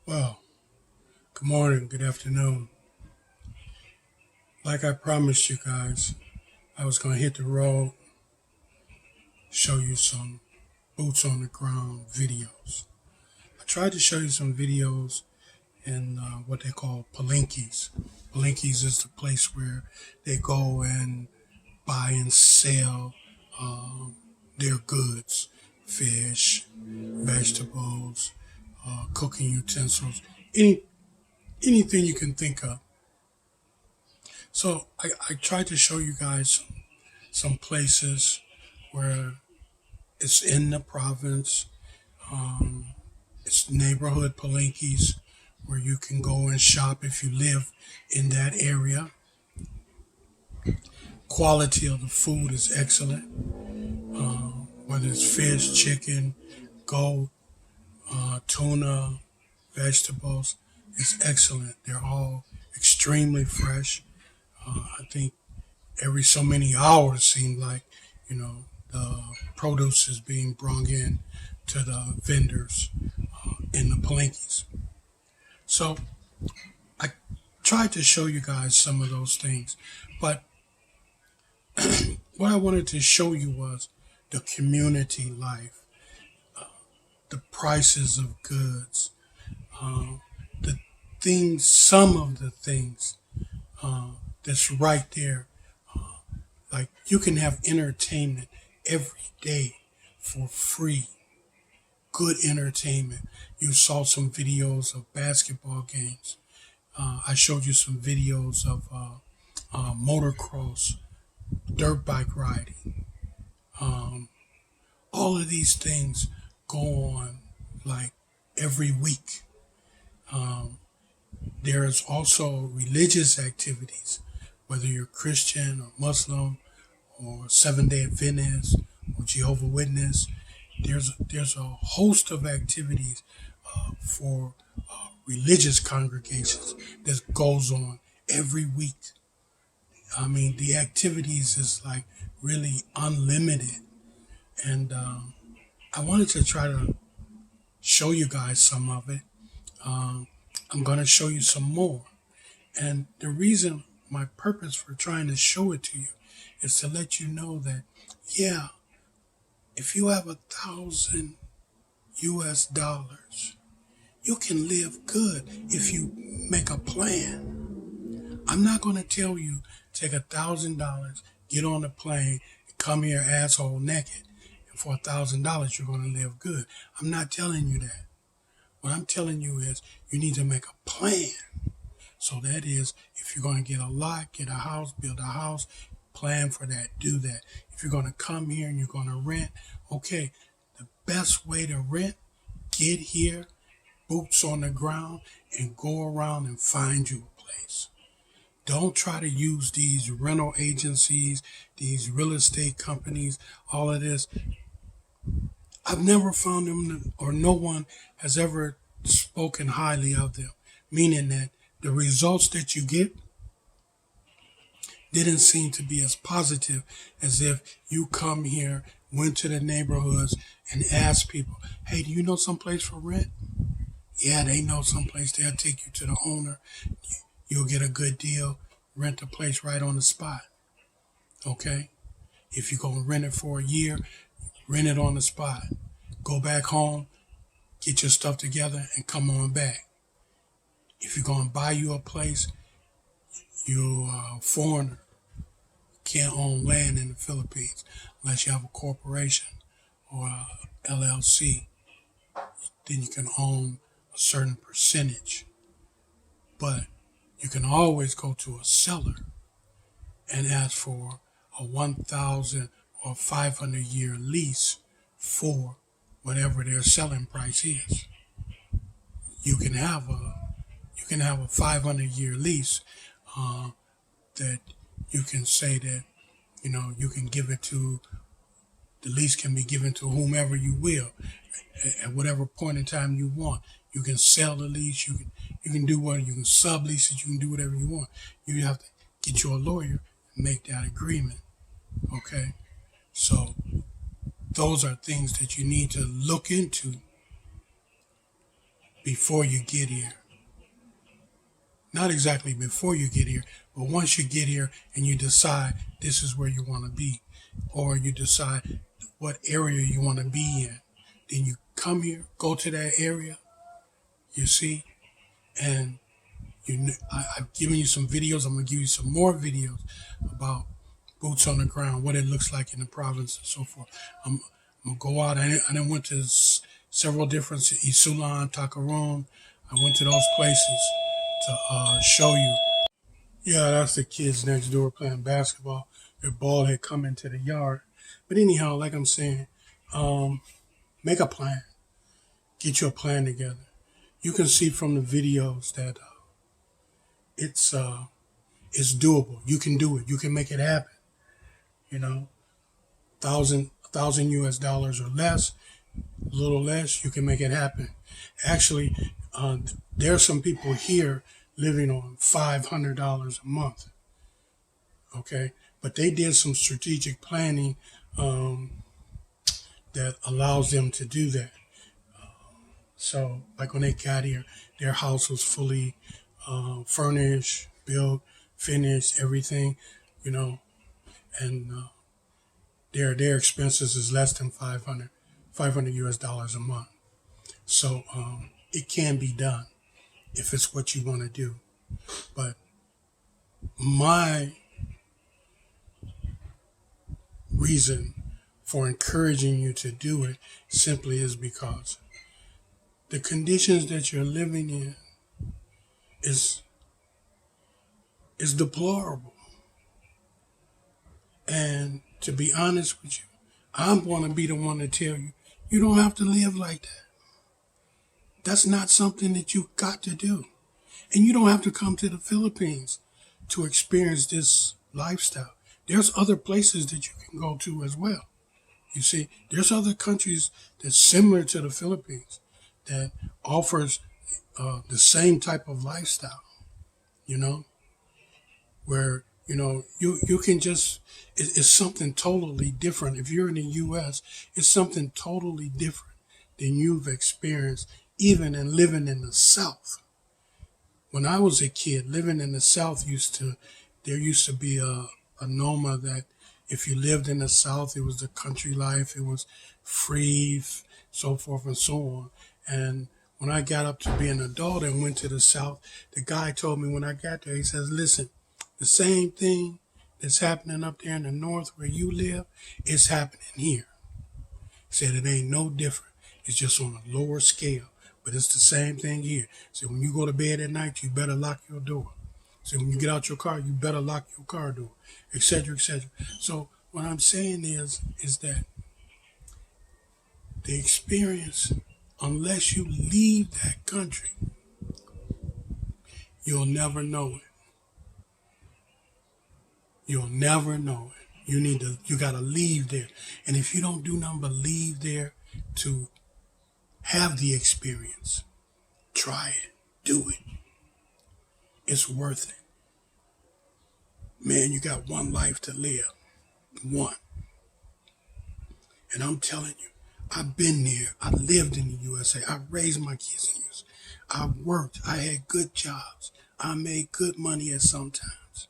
Well, good morning, good afternoon. Like I promised you guys, I was going to hit the road, show you some boots on the ground videos. I tried to show you some videos in what they call palinques. Palinques is the place where they go and buy and sell their goods, fish, vegetables, cooking utensils, any anything you can think of. So I tried to show you guys some places where it's in the province. Um, it's neighborhood palinques where you can go and shop if you live in that area. Quality of the food is excellent, whether it's fish, chicken, goat, tuna, vegetables. It's excellent. They're all extremely fresh. I think every so many hours seem like, the produce is being brought in to the vendors in the palinques. So I tried to show you guys some of those things, but what I wanted to show you was the community life, the prices of goods, the things, some of the things that's right there. Like you can have entertainment every day for free. Good entertainment. You saw some videos of basketball games. I showed you some videos of motocross, dirt bike riding. Um, all of these things go on like every week. Um, there is also religious activities, whether you're Christian or Muslim or Seventh-day Adventist or Jehovah Witness. There's a host of activities for religious congregations that goes on every week. I mean, the activities is like really unlimited, and I wanted to try to show you guys some of it. Um, I'm going to show you some more, and the reason, my purpose for trying to show it to you, is to let you know that, yeah, if you have 1,000 US dollars, you can live good if you make a plan. I'm not going to tell you take $1,000, get on a plane, come here asshole naked, and for $1,000 you're going to live good. I'm not telling you that. What I'm telling you is you need to make a plan. So that is, if you're going to get a lot, get a house, build a house, plan for that, do that. If you're going to come here and you're going to rent, okay, the best way to rent, get here, boots on the ground, and go around and find you a place. Don't try to use these rental agencies, these real estate companies, all of this. I've never found them, or no one has ever spoken highly of them, meaning that the results that you get didn't seem to be as positive as if you come here, went to the neighborhoods, and asked people, hey, do you know someplace for rent? Yeah, they know someplace. They'll take you to the owner. You'll get a good deal, rent the place right on the spot. Okay? If you're going to rent it for a year, rent it on the spot. Go back home, get your stuff together, and come on back. If you're going to buy you a place, you're a foreigner. Can't own land in the Philippines unless you have a corporation or a LLC. Then you can own a certain percentage. But you can always go to a seller and ask for a 1,000 or 500-year lease for whatever their selling price is. You can have a 500-year lease that you can say that you can give it to, the lease can be given to whomever you will at whatever point in time you want. You can sell the lease. You can do what you can sublease it. You can do whatever you want. You have to get you a lawyer and make that agreement. Okay, so those are things that you need to look into before you get here. Not exactly before you get here, but once you get here and you decide this is where you want to be, or you decide what area you want to be in, then you come here, go to that area, you see, and I've given you some videos. I'm going to give you some more videos about boots on the ground, what it looks like in the province and so forth. I'm going to go out. I then went to several different, Isulan, Takaroon. I went to those places to show you. Yeah, that's the kids next door playing basketball. Their ball had come into the yard. But anyhow, like I'm saying, make a plan. Get your plan together. You can see from the videos that it's doable. You can do it. You can make it happen. You know, thousand US dollars or less, a little less, you can make it happen. Actually, there are some people here living on $500 a month. Okay, but they did some strategic planning that allows them to do that. So, like when they got here, their house was fully furnished, built, finished, everything, you know, and their expenses is less than 500 US dollars a month. So it can be done if it's what you want to do. But my reason for encouraging you to do it simply is because the conditions that you're living in is deplorable. And to be honest with you, I'm going to be the one to tell you, you don't have to live like that. That's not something that you've got to do. And you don't have to come to the Philippines to experience this lifestyle. There's other places that you can go to as well. You see, there's other countries that's similar to the Philippines that offers the same type of lifestyle, you know, where, you know, you can just, it's something totally different. If you're in the U.S., it's something totally different than you've experienced, even in living in the South. When I was a kid, living in the South there used to be a NOMA that if you lived in the South, it was the country life, it was free, so forth and so on. And when I got up to be an adult and went to the South, the guy told me when I got there, he says, listen, the same thing that's happening up there in the North where you live is happening here. He said it ain't no different. It's just on a lower scale, but it's the same thing here. So when you go to bed at night, you better lock your door. So when you get out your car, you better lock your car door, etc., etc. So what I'm saying is that the experience, unless you leave that country, you'll never know it. You'll never know it. You gotta leave there. And if you don't do nothing but leave there to have the experience, try it, do it. It's worth it. Man, you got one life to live. One. And I'm telling you, I've been there. I lived in the USA. I raised my kids in the USA. I worked. I had good jobs. I made good money at some times.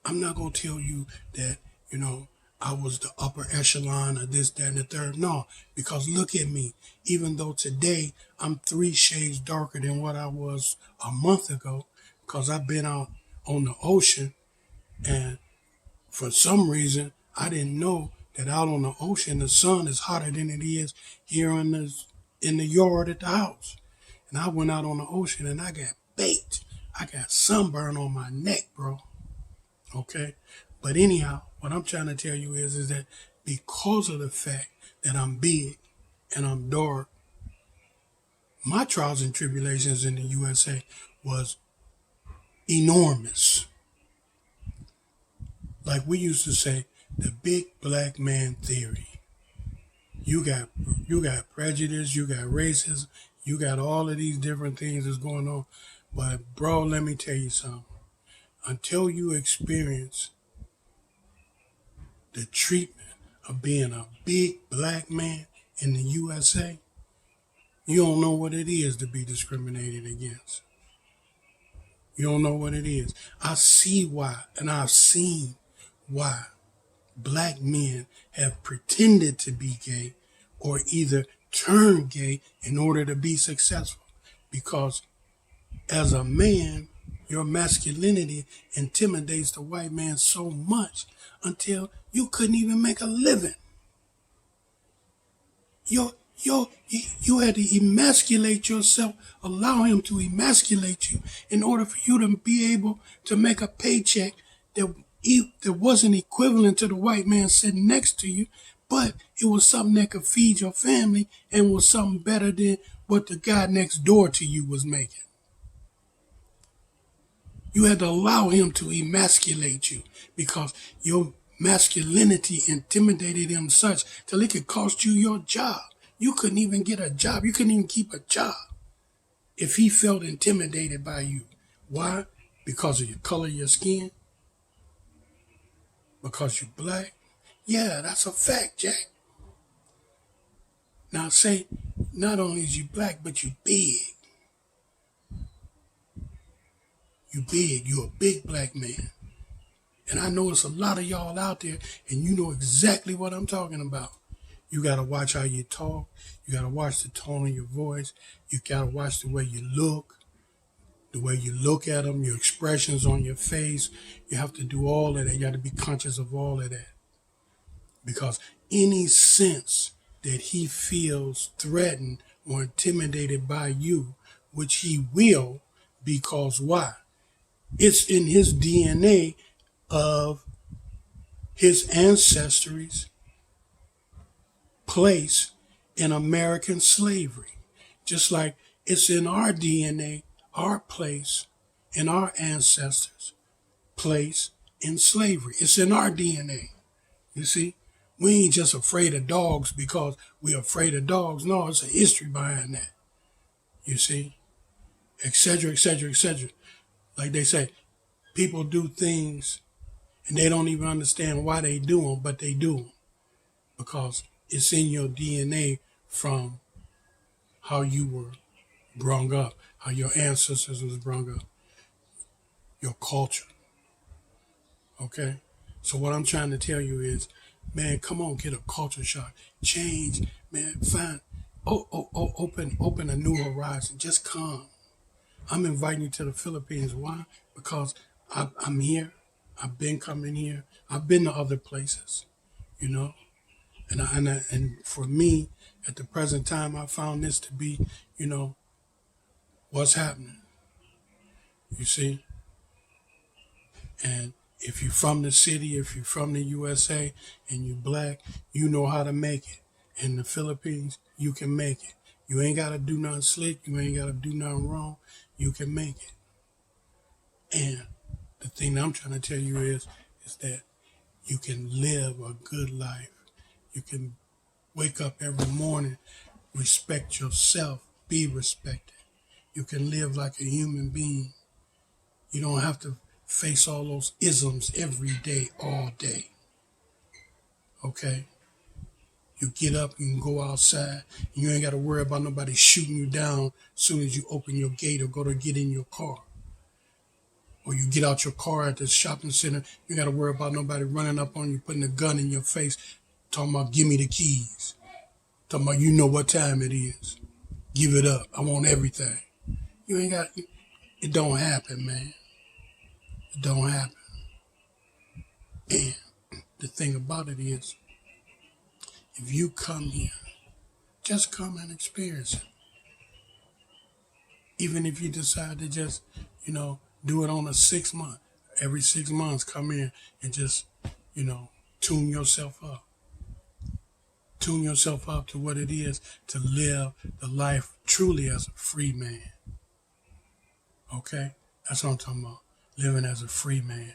I'm not going to tell you that, you know, I was the upper echelon of this, that, and the third. No, because look at me. Even though today I'm 3 shades darker than what I was a month ago, because I've been out on the ocean, and for some reason, I didn't know that out on the ocean, the sun is hotter than it is here in the yard at the house. And I went out on the ocean and I got baked. I got sunburn on my neck, bro. Okay? But anyhow, what I'm trying to tell you is that because of the fact that I'm big and I'm dark, my trials and tribulations in the USA was enormous. Like we used to say, the big black man theory. You got prejudice, you got racism, you got all of these different things that's going on. But bro, let me tell you something. Until you experience the treatment of being a big black man in the USA, You don't know what it is to be discriminated against. You don't know what it is. I see why, and I've seen why black men have pretended to be gay or either turned gay in order to be successful. Because as a man, your masculinity intimidates the white man so much until you couldn't even make a living. You had to emasculate yourself, allow him to emasculate you in order for you to be able to make a paycheck that wasn't equivalent to the white man sitting next to you, but it was something that could feed your family and was something better than what the guy next door to you was making. You had to allow him to emasculate you because your masculinity intimidated him such till it could cost you your job. You couldn't even get a job. You couldn't even keep a job if he felt intimidated by you. Why? Because of your color of your skin? Because you're black? Yeah, that's a fact, Jack. Now say, not only is you black, but you big. You big. You're a big black man. And I know it's a lot of y'all out there, and you know exactly what I'm talking about. You got to watch how you talk. You got to watch the tone of your voice. You got to watch the way you look, at them, your expressions on your face. You have to do all of that. You got to be conscious of all of that. Because any sense that he feels threatened or intimidated by you, which he will, because why? It's in his DNA of his ancestry's place in American slavery. Just like it's in our DNA, our place, in our ancestors' place in slavery. It's in our DNA. You see? We ain't just afraid of dogs because we're afraid of dogs. No, it's a history behind that. You see? Etc., etc., etc. Like they say, people do things and they don't even understand why they do them, but they do them because it's in your DNA from how you were brought up, how your ancestors was brought up, your culture. Okay? So what I'm trying to tell you is, man, come on, get a culture shock. Change, man, find, open a new horizon. Just come. I'm inviting you to the Philippines. Why? Because I'm here. I've been coming here. I've been to other places, you know. And for me, at the present time, I found this to be, what's happening. You see? And if you're from the city, if you're from the USA and you're black, you know how to make it. In the Philippines, you can make it. You ain't got to do nothing slick. You ain't got to do nothing wrong. You can make it. And the thing that I'm trying to tell you is that you can live a good life. You can wake up every morning, respect yourself, be respected. You can live like a human being. You don't have to face all those isms every day, all day. Okay? You get up, you can go outside, and you ain't got to worry about nobody shooting you down as soon as you open your gate or go to get in your car. Or you get out your car at the shopping center, you got to worry about nobody running up on you, putting a gun in your face, talking about, give me the keys. Talking about, you know what time it is. Give it up. I want everything. You ain't got, it don't happen, man. It don't happen. And the thing about it is, if you come here, just come and experience it. Even if you decide to just, do it on a 6 month, every 6 months, come in and just, tune yourself up. Tune yourself up to what it is to live the life truly as a free man. Okay? That's what I'm talking about. Living as a free man.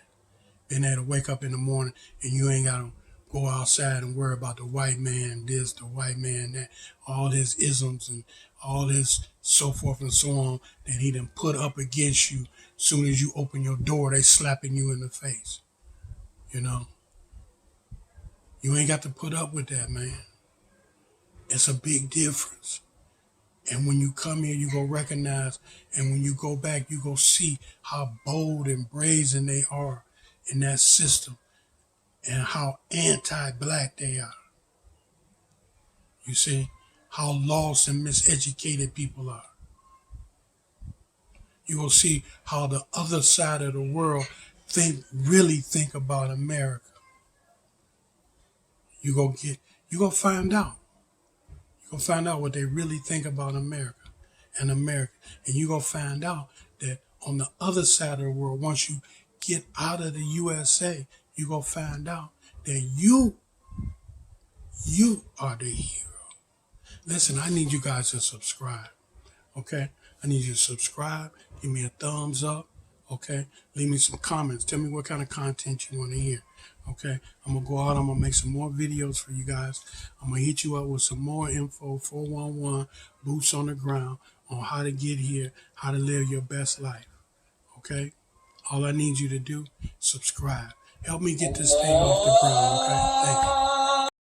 Being able to wake up in the morning and you ain't got to go outside and worry about the white man this, the white man that, all his isms and all his so forth and so on that he done put up against you. Soon as you open your door, they slapping you in the face. You ain't got to put up with that, man. It's a big difference. And when you come here, you go recognize, and when you go back, you go see how bold and brazen they are in that system and how anti-black they are. You see how lost and miseducated people are. You will see how the other side of the world really think about America. You go find out. You go find out what they really think about America and America. And you go find out that on the other side of the world, once you get out of the USA, you go find out that you are the hero. Listen, I need you guys to subscribe. Okay? I need you to subscribe. Give me a thumbs up. Okay? Leave me some comments. Tell me what kind of content you want to hear. Okay? I'm going to go out. I'm going to make some more videos for you guys. I'm going to hit you up with some more info, 411, boots on the ground, on how to get here, how to live your best life. Okay? All I need you to do, subscribe. Help me get this thing off the ground. Okay? Thank you.